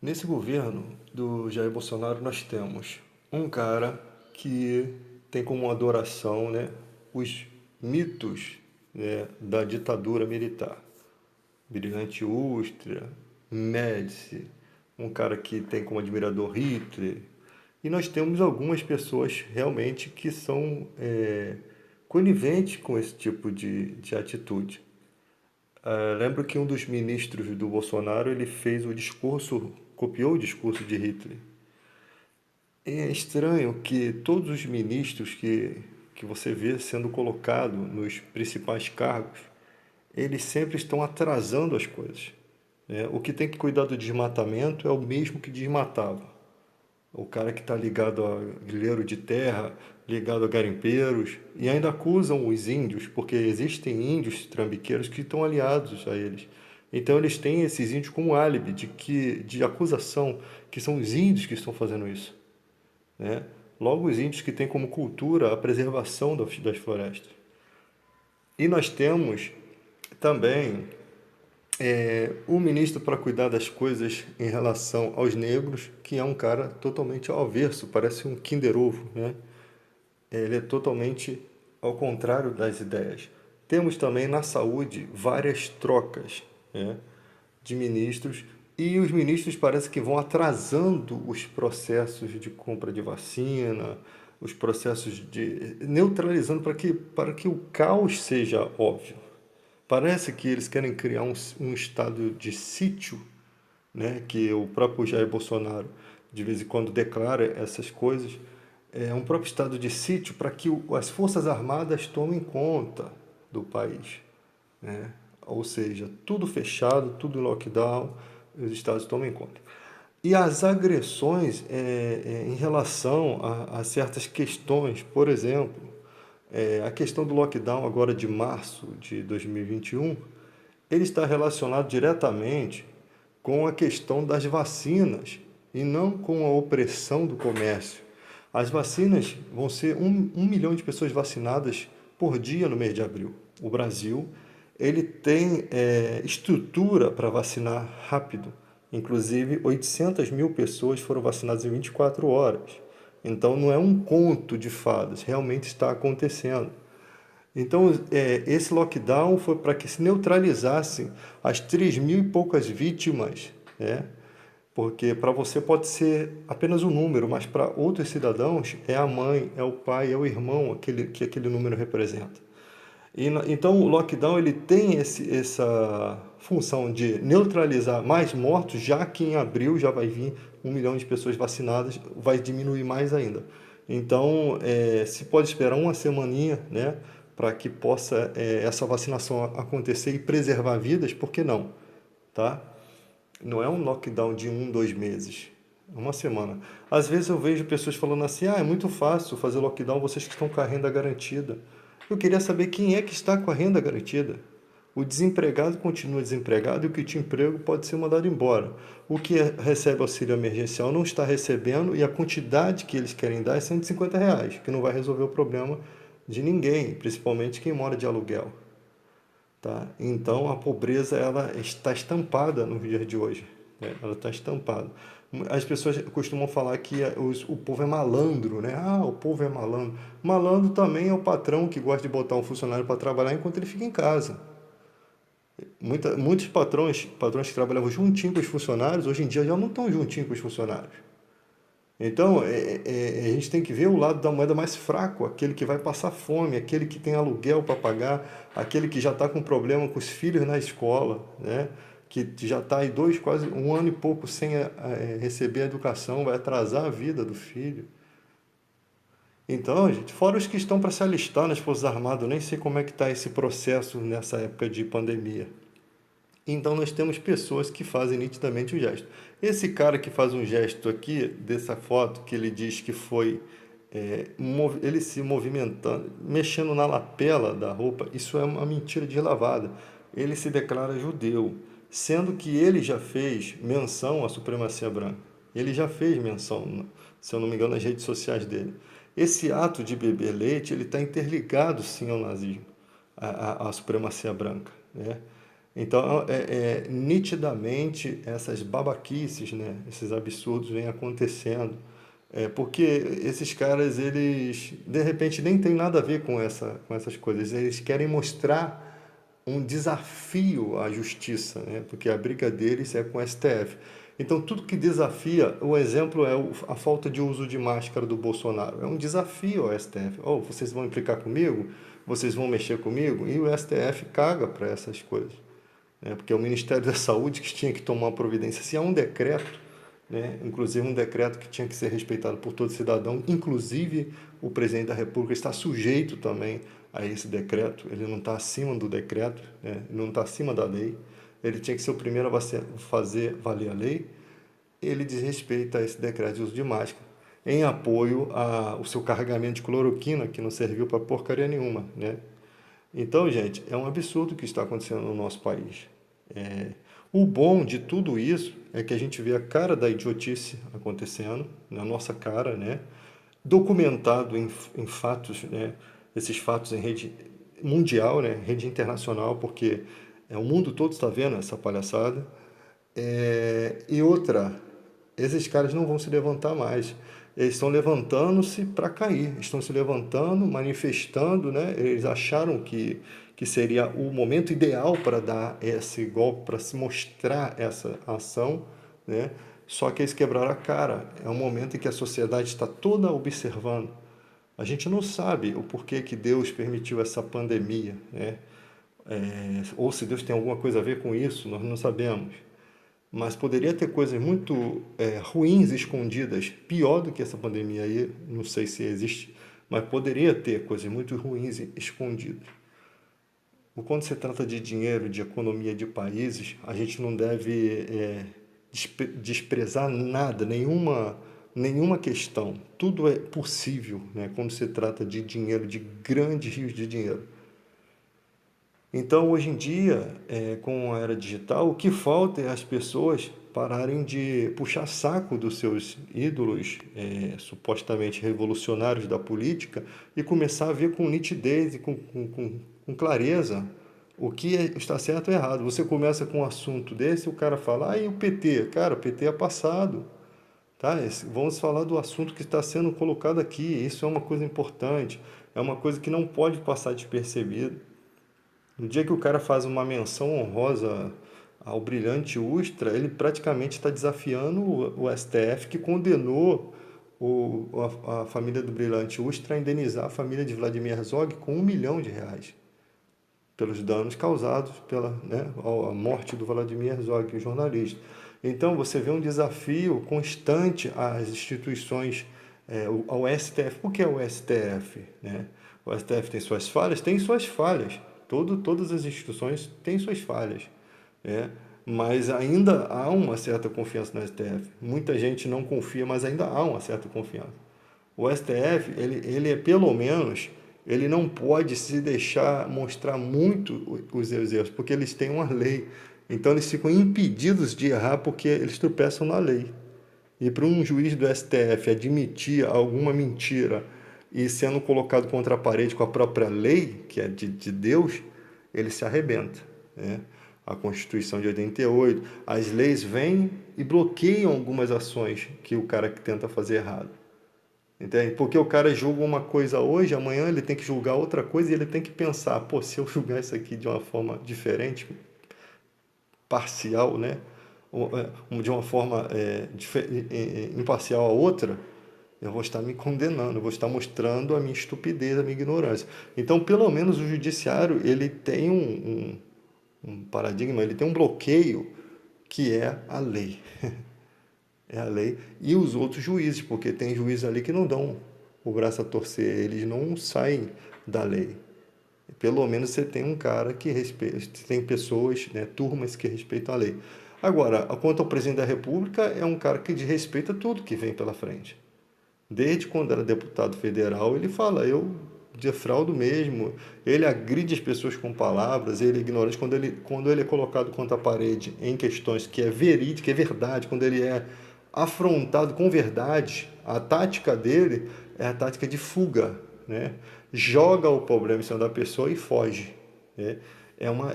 Nesse governo do Jair Bolsonaro, nós temos um cara que tem como adoração, né, os mitos, né, da ditadura militar. Brilhante Ustra, Médici, um cara que tem como admirador Hitler. E nós temos algumas pessoas realmente que são coniventes com esse tipo de atitude. Lembro que um dos ministros do Bolsonaro, ele fez o discurso, copiou o discurso de Hitler. E é estranho que todos os ministros que você vê sendo colocado nos principais cargos, eles sempre estão atrasando as coisas, né? O que tem que cuidar do desmatamento é o mesmo que desmatava. O cara que está ligado a grileiro de terra, ligado a garimpeiros, e ainda acusam os índios, porque existem índios trambiqueiros que estão aliados a eles. Então eles têm esses índios como álibi de acusação, que são os índios que estão fazendo isso, né? Logo, os índios que têm como cultura a preservação das florestas. E nós temos também o ministro para cuidar das coisas em relação aos negros, que é um cara totalmente ao avesso, parece um Kinder Ovo, né? Ele é totalmente ao contrário das ideias. Temos também na saúde várias trocas, né, de ministros, e os ministros parece que vão atrasando os processos de compra de vacina, os processos de neutralizando para que o caos seja óbvio. Parece que eles querem criar um estado de sítio, né, que o próprio Jair Bolsonaro de vez em quando declara essas coisas, é um próprio estado de sítio para que as Forças Armadas tomem conta do país, né? Ou seja, tudo fechado, tudo em lockdown, os estados tomem conta. E as agressões em relação a certas questões, por exemplo, a questão do lockdown agora de março de 2021, ele está relacionado diretamente com a questão das vacinas e não com a opressão do comércio. As vacinas vão ser 1 milhão de pessoas vacinadas por dia no mês de abril. O Brasil ele tem estrutura para vacinar rápido. Inclusive, 800 mil pessoas foram vacinadas em 24 horas. Então, não é um conto de fadas, realmente está acontecendo. Então, esse lockdown foi para que se neutralizassem as 3 mil e poucas vítimas, né? Porque para você pode ser apenas um número, mas para outros cidadãos é a mãe, é o pai, é o irmão que aquele número representa. Então o lockdown ele tem essa função de neutralizar mais mortos, já que em abril já vai vir 1 milhão de pessoas vacinadas, vai diminuir mais ainda. Então se pode esperar uma semaninha, né, para que possa essa vacinação acontecer e preservar vidas, por que não? Tá? Não é um lockdown de 2 meses, é uma semana. Às vezes eu vejo pessoas falando assim, é muito fácil fazer lockdown, vocês que estão com a renda garantida. Eu queria saber quem é que está com a renda garantida. O desempregado continua desempregado e o que tinha emprego pode ser mandado embora. O que recebe auxílio emergencial não está recebendo e a quantidade que eles querem dar é R$ 150, que não vai resolver o problema de ninguém, principalmente quem mora de aluguel. Tá? Então a pobreza ela está estampada no dia de hoje, né? Ela está estampada. As pessoas costumam falar que o povo é malandro, né? Ah, o povo é malandro. Malandro também é o patrão que gosta de botar um funcionário para trabalhar enquanto ele fica em casa. Muitos patrões que trabalhavam juntinho com os funcionários, hoje em dia já não estão juntinho com os funcionários. Então, a gente tem que ver o lado da moeda mais fraco, aquele que vai passar fome, aquele que tem aluguel para pagar, aquele que já está com problema com os filhos na escola, né? Que já está aí quase 1 ano e pouco sem receber a educação, vai atrasar a vida do filho. Então, gente, fora os que estão para se alistar nas Forças Armadas, eu nem sei como é que está esse processo nessa época de pandemia. Então nós temos pessoas que fazem nitidamente o gesto. Esse cara que faz um gesto aqui, dessa foto, que ele diz que foi ele se movimentando, mexendo na lapela da roupa, isso é uma mentira deslavada. Ele se declara judeu, sendo que ele já fez menção à supremacia branca. Ele já fez menção, se eu não me engano, nas redes sociais dele. Esse ato de beber leite, ele está interligado sim ao nazismo, à supremacia branca, né? Então, nitidamente, essas babaquices, né, esses absurdos vêm acontecendo, porque esses caras, eles, de repente, nem tem nada a ver com essas coisas. Eles querem mostrar um desafio à justiça, né, porque a briga deles é com o STF. Então, tudo que desafia, o exemplo é a falta de uso de máscara do Bolsonaro. É um desafio ao STF. Oh, vocês vão implicar comigo? Vocês vão mexer comigo? E o STF caga para essas coisas, né? Porque é o Ministério da Saúde que tinha que tomar uma providência. Se há um decreto, né, inclusive um decreto que tinha que ser respeitado por todo cidadão, inclusive o presidente da República está sujeito também a esse decreto, ele não está acima do decreto, né, ele não está acima da lei, ele tinha que ser o primeiro a fazer valer a lei, ele desrespeita esse decreto de uso de máscara, em apoio ao seu carregamento de cloroquina, que não serviu para porcaria nenhuma, né? Então, gente, é um absurdo o que está acontecendo no nosso país. É, o bom de tudo isso é que a gente vê a cara da idiotice acontecendo, na nossa cara, né? Documentado em fatos, né? Esses fatos em rede mundial, né? Rede internacional, porque o mundo todo está vendo essa palhaçada. E outra, esses caras não vão se levantar mais. Eles estão levantando-se para cair, estão se levantando, manifestando, né? Eles acharam que seria o momento ideal para dar esse golpe, para se mostrar essa ação, né? Só que eles quebraram a cara. É um momento em que a sociedade está toda observando. A gente não sabe o porquê que Deus permitiu essa pandemia, né? Ou se Deus tem alguma coisa a ver com isso, nós não sabemos. Mas poderia ter coisas muito ruins escondidas, pior do que essa pandemia aí, não sei se existe, mas poderia ter coisas muito ruins escondidas. Quando se trata de dinheiro, de economia de países, a gente não deve desprezar nada, nenhuma questão. Tudo é possível, né, quando se trata de dinheiro, de grandes rios de dinheiro. Então, hoje em dia, com a era digital, o que falta é as pessoas pararem de puxar saco dos seus ídolos, supostamente revolucionários da política, e começar a ver com nitidez e com clareza o que está certo e errado. Você começa com um assunto desse, o cara fala, e o PT? Cara, o PT é passado. Tá? Vamos falar do assunto que está sendo colocado aqui. Isso é uma coisa importante, é uma coisa que não pode passar despercebido. No dia que o cara faz uma menção honrosa ao Brilhante Ustra, ele praticamente está desafiando o STF, que condenou a família do Brilhante Ustra a indenizar a família de Vladimir Herzog com R$ 1 milhão pelos danos causados pela, né, a morte do Vladimir Herzog, o jornalista. Então, você vê um desafio constante às instituições, ao STF. Por que é o STF? Né? O STF tem suas falhas? Tem suas falhas. Todas as instituições têm suas falhas. Né? Mas ainda há uma certa confiança no STF. Muita gente não confia, mas ainda há uma certa confiança. O STF, ele é pelo menos, ele não pode se deixar mostrar muito os seus erros, porque eles têm uma lei. Então eles ficam impedidos de errar porque eles tropeçam na lei. E para um juiz do STF admitir alguma mentira e sendo colocado contra a parede com a própria lei, que é de Deus, ele se arrebenta, né? A Constituição de 88, as leis vêm e bloqueiam algumas ações que o cara que tenta fazer errado. Entende? Porque o cara julga uma coisa hoje, amanhã ele tem que julgar outra coisa e ele tem que pensar, pô, se eu julgar isso aqui de uma forma diferente, parcial, né? De uma forma imparcial a outra, eu vou estar me condenando, eu vou estar mostrando a minha estupidez, a minha ignorância. Então, pelo menos o judiciário, ele tem um paradigma, ele tem um bloqueio que é a lei. É a lei. E os outros juízes, porque tem juízes ali que não dão o braço a torcer, eles não saem da lei. Pelo menos você tem um cara que respeita, tem pessoas, né, turmas que respeitam a lei. Agora, quanto ao presidente da República, é um cara que desrespeita tudo que vem pela frente. Desde quando era deputado federal, ele fala, eu defraudo mesmo, ele agride as pessoas com palavras, ele é ignorante. Quando ele é colocado contra a parede em questões que é verídico, que é verdade, quando ele é afrontado com verdade, a tática dele é a tática de fuga, né? Joga o problema em cima da pessoa e foge, né?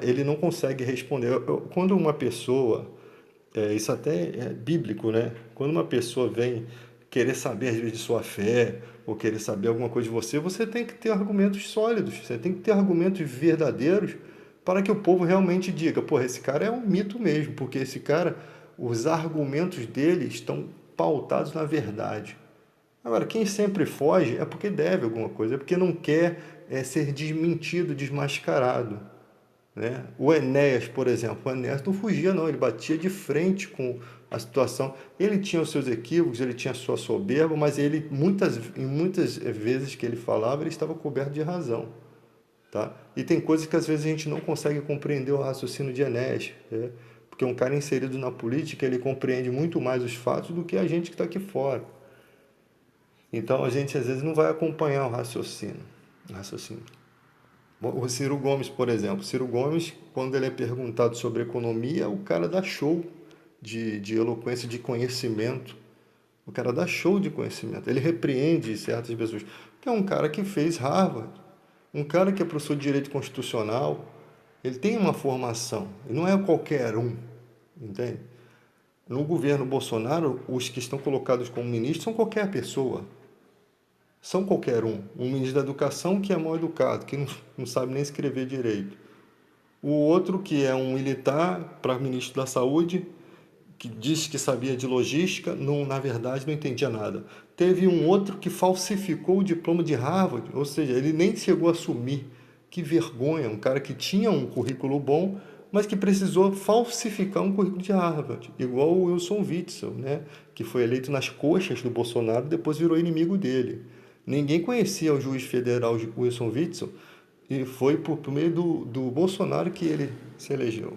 ele não consegue responder. Quando uma pessoa, isso até é bíblico, né? Quando uma pessoa vem querer saber, às vezes, de sua fé, ou querer saber alguma coisa de você, você tem que ter argumentos sólidos, você tem que ter argumentos verdadeiros para que o povo realmente diga, pô, esse cara é um mito mesmo, porque esse cara, os argumentos dele estão pautados na verdade. Agora, quem sempre foge é porque deve alguma coisa, é porque não quer ser desmentido, desmascarado, né? O Enéas, por exemplo, o Enéas não fugia não, ele batia de frente com a situação. Ele tinha os seus equívocos, ele tinha a sua soberba, mas ele em muitas vezes que ele falava, ele estava coberto de razão, tá? E tem coisas que às vezes a gente não consegue compreender o raciocínio de Enéas, né? Porque um cara inserido na política, ele compreende muito mais os fatos do que a gente que está aqui fora. Então a gente às vezes não vai acompanhar o raciocínio. O Ciro Gomes, por exemplo. Ciro Gomes, quando ele é perguntado sobre economia, o cara dá show de eloquência, de conhecimento. O cara dá show de conhecimento. Ele repreende certas pessoas. Que é um cara que fez Harvard, um cara que é professor de direito constitucional. Ele tem uma formação. Ele não é qualquer um, entende? No governo Bolsonaro, os que estão colocados como ministros são qualquer pessoa. São qualquer um. Um ministro da Educação que é mal educado, que não sabe nem escrever direito. O outro que é um militar para ministro da Saúde, que disse que sabia de logística, não, na verdade não entendia nada. Teve um outro que falsificou o diploma de Harvard, ou seja, ele nem chegou a assumir. Que vergonha, um cara que tinha um currículo bom, mas que precisou falsificar um currículo de Harvard, igual o Wilson Witzel, né? Que foi eleito nas coxas do Bolsonaro e depois virou inimigo dele. Ninguém conhecia o juiz federal Wilson Witzel e foi por meio do Bolsonaro que ele se elegeu.